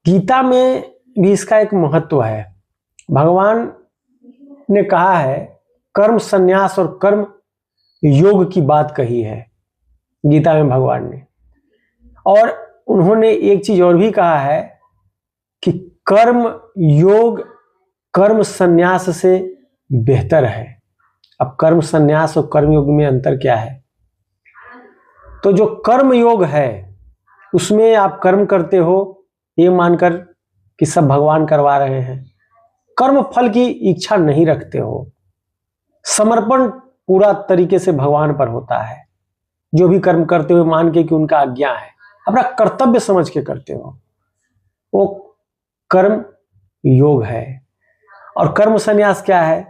गीता में भी इसका एक महत्व है। भगवान ने कहा है, कर्म संन्यास और कर्म योग की बात कही है गीता में भगवान ने। और उन्होंने एक चीज और भी कहा है कि कर्म योग कर्म संन्यास से बेहतर है। अब कर्म संन्यास और कर्म योग में अंतर क्या है? तो जो कर्म योग है उसमें आप कर्म करते हो ये मानकर कि सब भगवान करवा रहे हैं, कर्म फल की इच्छा नहीं रखते हो, समर्पण पूरा तरीके से भगवान पर होता है। जो भी कर्म करते हुए मान के कि उनका आज्ञा है, अपना कर्तव्य समझ के करते हो, वो कर्म योग है। और कर्म संन्यास क्या है?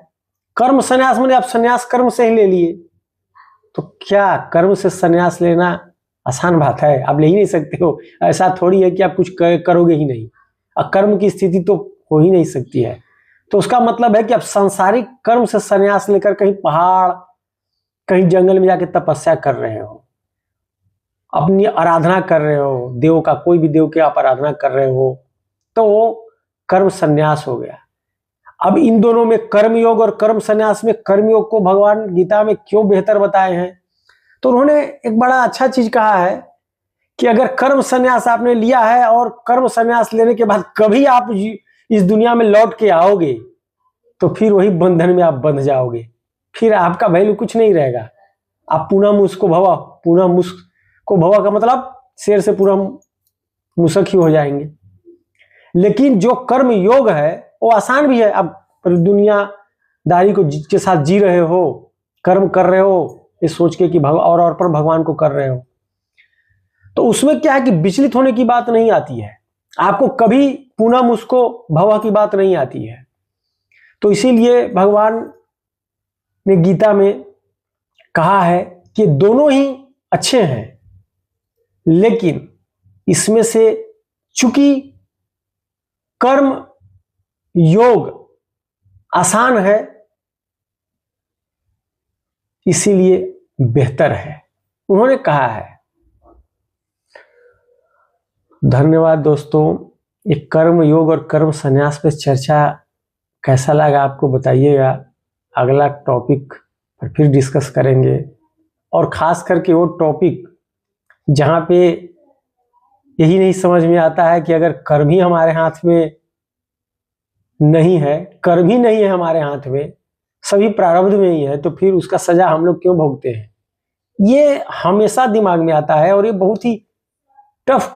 कर्म संन्यास माने आप संन्यास कर्म से ही ले लिए। तो क्या कर्म से संन्यास लेना आसान बात है? आप ले ही नहीं सकते हो। ऐसा थोड़ी है कि आप कुछ करोगे ही नहीं, अकर्म की स्थिति तो हो ही नहीं सकती है। तो उसका मतलब है कि आप सांसारिक कर्म से संन्यास लेकर कहीं पहाड़ कहीं जंगल में जाके तपस्या कर रहे हो, अपनी आराधना कर रहे हो, देव का कोई भी देव की आप आराधना कर रहे हो, तो वो कर्म संन्यास हो गया। अब इन दोनों में कर्म योग और कर्म संन्यास में कर्म योग को भगवान गीता में क्यों बेहतर बताए हैं? तो उन्होंने एक बड़ा अच्छा चीज कहा है कि अगर कर्म संन्यास आपने लिया है और कर्म संन्यास लेने के बाद कभी आप इस दुनिया में लौट के आओगे तो फिर वही बंधन में आप बंध जाओगे, फिर आपका वैल्यू कुछ नहीं रहेगा। आप पुनः मुस्को भवा, पुनः मुस्को भवा का मतलब शेर से पूरा मुसक ही हो जाएंगे। लेकिन जो कर्म योग है वो आसान भी है। आप दुनियादारी को के साथ जी रहे हो, कर्म कर रहे हो ये सोच के कि और पर भगवान को कर रहे हो, तो उसमें क्या है कि विचलित होने की बात नहीं आती है, आपको कभी पुनः मुस्को भवा की बात नहीं आती है। तो इसीलिए भगवान ने गीता में कहा है कि दोनों ही अच्छे हैं, लेकिन इसमें से चूंकि कर्म योग आसान है इसीलिए बेहतर है, उन्होंने कहा है। धन्यवाद दोस्तों। ये कर्म योग और कर्म संन्यास पे चर्चा कैसा लगा आपको बताइएगा। अगला टॉपिक पर फिर डिस्कस करेंगे, और खास करके वो टॉपिक जहां पे यही नहीं समझ में आता है कि अगर कर्म ही हमारे हाथ में नहीं है, कर्म ही नहीं है हमारे हाथ में, सभी प्रारब्ध में ही है, तो फिर उसका सजा हम लोग क्यों भोगते हैं? ये हमेशा दिमाग में आता है और ये बहुत ही टफ